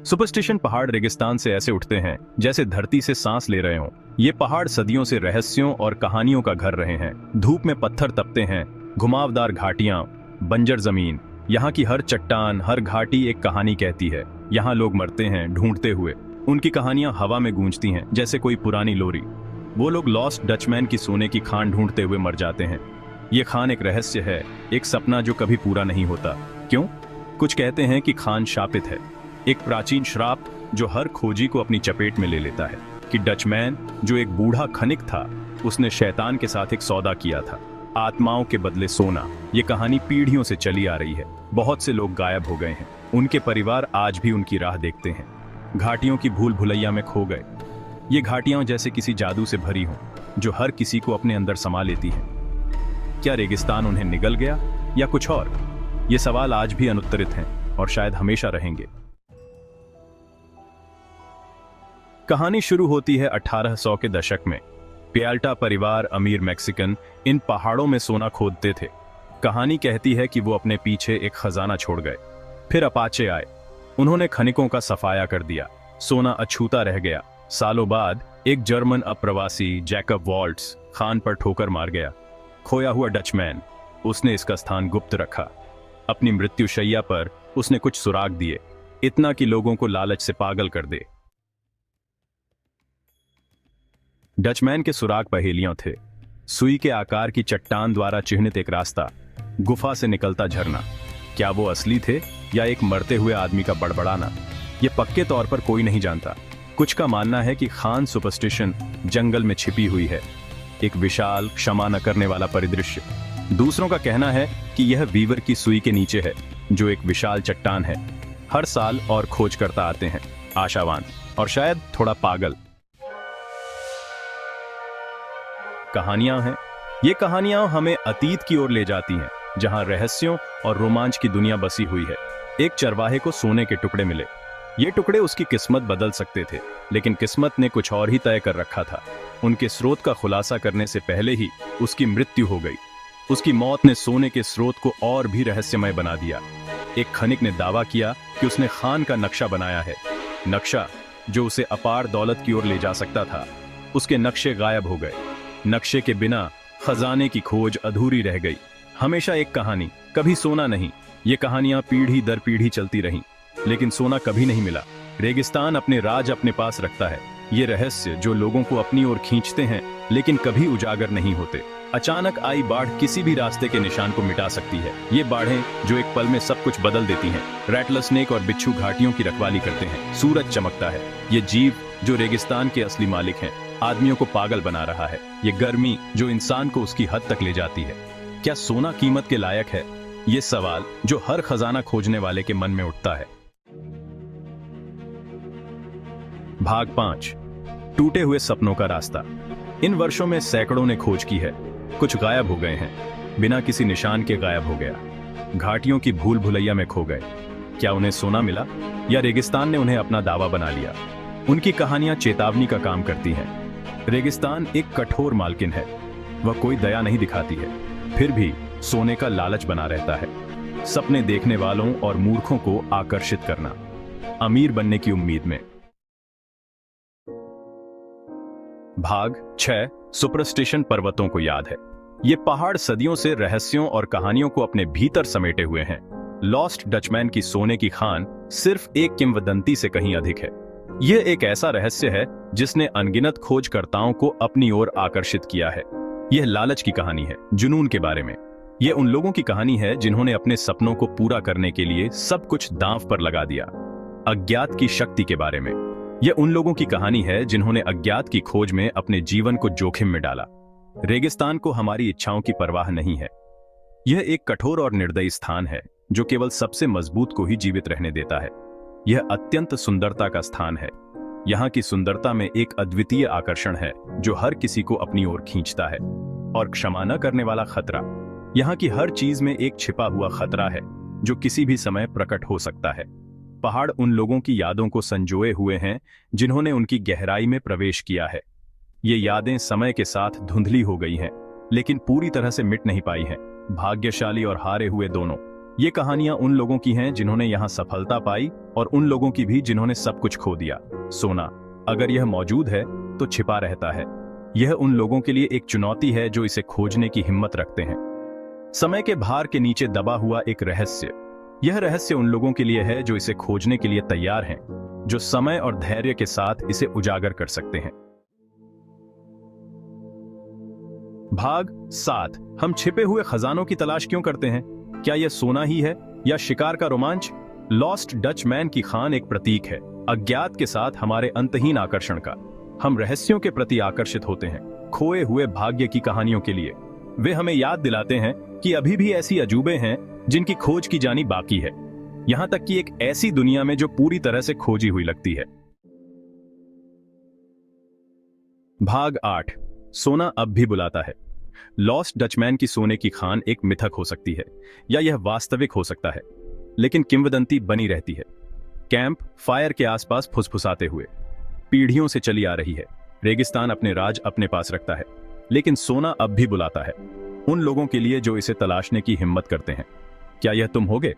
Superstition पहाड़ रेगिस्तान से ऐसे उठते हैं जैसे धरती से सांस ले रहे हों। ये पहाड़ सदियों से रहस्यों और कहानियों का घर रहे हैं। धूप में पत्थर तपते हैं, घुमावदार घाटियां, बंजर जमीन। यहाँ की हर चट्टान, हर घाटी एक कहानी कहती है। यहाँ लोग मरते हैं ढूंढते हुए, उनकी कहानियां हवा में गूंजती हैं जैसे कोई पुरानी लोरी। वो लोग लॉस्ट डचमैन की सोने की खान ढूंढते हुए मर जाते हैं। ये खान एक रहस्य है, एक सपना जो कभी पूरा नहीं होता। क्यों? कुछ कहते हैं कि खान शापित है, एक प्राचीन श्राप जो हर खोजी को अपनी चपेट में ले लेता है। कि डचमैन जो एक बूढ़ा खनिक था, उसने शैतान के साथ एक सौदा किया था, आत्माओं के बदले सोना। ये कहानी पीढ़ियों से चली आ रही है। बहुत से लोग गायब हो गए हैं, उनके परिवार आज भी उनकी राह देखते हैं। घाटियों की भूल भुलैया में खो गए। ये घाटियां जैसे किसी जादू से भरी हों जो हर किसी को अपने अंदर समा लेती हैं। क्या रेगिस्तान उन्हें निगल गया या कुछ और? ये सवाल आज भी अनुत्तरित हैं और शायद हमेशा रहेंगे। कहानी शुरू होती है 1800 के दशक में। पियाल्टा परिवार, अमीर मैक्सिकन, इन पहाड़ों में सोना खोदते थे। कहानी कहती है कि वो अपने पीछे एक खजाना छोड़ गए। फिर अपाचे आए, उन्होंने खनिकों का सफाया कर दिया। सोना अछूता रह गया। सालों बाद एक जर्मन अप्रवासी जैकब वॉल्ट्स खान पर ठोकर मार गया। खोया हुआ डचमैन, उसने इसका स्थान गुप्त रखा। अपनी मृत्युशैया पर उसने कुछ सुराग दिए, इतना कि लोगों को लालच से पागल कर दे। डचमैन के सुराग पहेलियां थे। सुई के आकार की चट्टान द्वारा चिह्नित एक रास्ता, गुफा से निकलता झरना। क्या वो असली थे या एक मरते हुए आदमी का बड़बड़ाना? ये पक्के तौर पर कोई नहीं जानता। कुछ का मानना है कि खान सुपरस्टिशन जंगल में छिपी हुई है, एक विशाल क्षमा न करने वाला परिदृश्य। दूसरों का कहना है कि यह वीवर की सुई के नीचे है, जो एक विशाल चट्टान है। हर साल और खोजकर्ता आते हैं, आशावान और शायद थोड़ा पागल। कहानियां हैं। ये कहानियां हमें अतीत की ओर ले जाती हैं, जहां रहस्यों और रोमांच की दुनिया बसी हुई है। एक चरवाहे को सोने के टुकड़े मिले। ये टुकड़े उसकी किस्मत बदल सकते थे, लेकिन किस्मत ने कुछ और ही तय कर रखा था। उनके स्रोत का खुलासा करने से पहले ही उसकी मृत्यु हो गई। उसकी मौत ने सोने के स्रोत को और भी रहस्यमय बना दिया। एक खनिक ने दावा किया कि उसने खान का नक्शा बनाया है, नक्शा जो उसे अपार दौलत की ओर ले जा सकता था। उसके नक्शे गायब हो गए। नक्शे के बिना खजाने की खोज अधूरी रह गई। हमेशा एक कहानी, कभी सोना नहीं। ये कहानियां पीढ़ी दर पीढ़ी चलती रहीं, लेकिन सोना कभी नहीं मिला। रेगिस्तान अपने राज अपने पास रखता है। ये रहस्य जो लोगों को अपनी ओर खींचते हैं, लेकिन कभी उजागर नहीं होते। अचानक आई बाढ़ किसी भी रास्ते के निशान को मिटा सकती है। ये बाढ़ें जो एक पल में सब कुछ बदल देती हैं। रैटलस्नेक और बिच्छू घाटियों की रखवाली करते हैं। सूरज चमकता है। ये जीव जो रेगिस्तान के असली मालिक हैं, आदमियों को पागल बना रहा है। ये गर्मी जो इंसान को उसकी हद तक ले जाती है। क्या सोना कीमत के लायक है? ये सवाल जो हर खजाना खोजने वाले के मन में उठता है। भाग 5, टूटे हुए सपनों का रास्ता। इन वर्षों में सैकड़ों ने खोज की है। कुछ गायब हो गए हैं, बिना किसी निशान के गायब हो गया। घाटियों की भूल भुलैया में खो गए। क्या उन्हें सोना मिला या रेगिस्तान ने उन्हें अपना दावा बना लिया? उनकी कहानियां चेतावनी का काम करती हैं। रेगिस्तान एक कठोर मालकिन है। वह कोई दया नहीं दिखाती है, फिर भी सोने का लालच बना रहता है, सपने देखने वालों और मूर्खों को आकर्षित करना, अमीर बनने की उम्मीद में। भाग 6, सुपरस्टिशन पर्वतों को याद है। ये पहाड़ सदियों से रहस्यों और कहानियों को अपने भीतर समेटे हुए हैं। लॉस्ट डचमैन की सोने की खान सिर्फ एक किंवदंती से कहीं अधिक है। यह एक ऐसा रहस्य है जिसने अनगिनत खोजकर्ताओं को अपनी ओर आकर्षित किया है। यह लालच की कहानी है, जुनून के बारे में। यह उन लोगों की कहानी है जिन्होंने अपने सपनों को पूरा करने के लिए सब कुछ दांव पर लगा दिया। अज्ञात की शक्ति के बारे में। यह उन लोगों की कहानी है जिन्होंने अज्ञात की खोज में अपने जीवन को जोखिम में डाला। रेगिस्तान को हमारी इच्छाओं की परवाह नहीं है। यह एक कठोर और निर्दयी स्थान है जो केवल सबसे मजबूत को ही जीवित रहने देता है। यह अत्यंत सुंदरता का स्थान है। यहाँ की सुंदरता में एक अद्वितीय आकर्षण है जो हर किसी को अपनी ओर खींचता है। और क्षमा न करने वाला खतरा। यहाँ की हर चीज में एक छिपा हुआ खतरा है जो किसी भी समय प्रकट हो सकता है। पहाड़ उन लोगों की यादों को संजोए हुए हैं जिन्होंने उनकी गहराई में प्रवेश किया है। ये यादें समय के साथ धुंधली हो गई हैं, लेकिन पूरी तरह से मिट नहीं पाई हैं। भाग्यशाली और हारे हुए दोनों। ये कहानियां उन लोगों की हैं जिन्होंने यहाँ सफलता पाई और उन लोगों की भी जिन्होंने सब कुछ खो दिया। सोना, अगर यह मौजूद है तो छिपा रहता है। यह उन लोगों के लिए एक चुनौती है जो इसे खोजने की हिम्मत रखते हैं। समय के भार के नीचे दबा हुआ एक रहस्य। यह रहस्य उन लोगों के लिए है जो इसे खोजने के लिए तैयार हैं, जो समय और धैर्य के साथ इसे उजागर कर सकते हैं। भाग 7। हम छिपे हुए खजानों की तलाश क्यों करते हैं? क्या यह सोना ही है या शिकार का रोमांच? लॉस्ट डचमैन की खान एक प्रतीक है, अज्ञात के साथ हमारे अंतहीन आकर्षण का। हम रहस्यों के प्रति आकर्षित होते हैं, खोए हुए भाग्य की कहानियों के लिए। वे हमें याद दिलाते हैं कि अभी भी ऐसी अजूबे हैं जिनकी खोज की जानी बाकी है, यहां तक कि एक ऐसी दुनिया में जो पूरी तरह से खोजी हुई लगती है। भाग 8। सोना अब भी बुलाता है। लॉस्ट डचमैन की सोने की खान एक मिथक हो सकती है या यह वास्तविक हो सकता है, लेकिन किंवदंती बनी रहती है। कैंप फायर के आसपास फुसफुसाते हुए पीढ़ियों से चली आ रही है। रेगिस्तान अपने राज अपने पास रखता है, लेकिन सोना अब भी बुलाता है उन लोगों के लिए जो इसे तलाशने की हिम्मत करते हैं। क्या यह तुम होगे?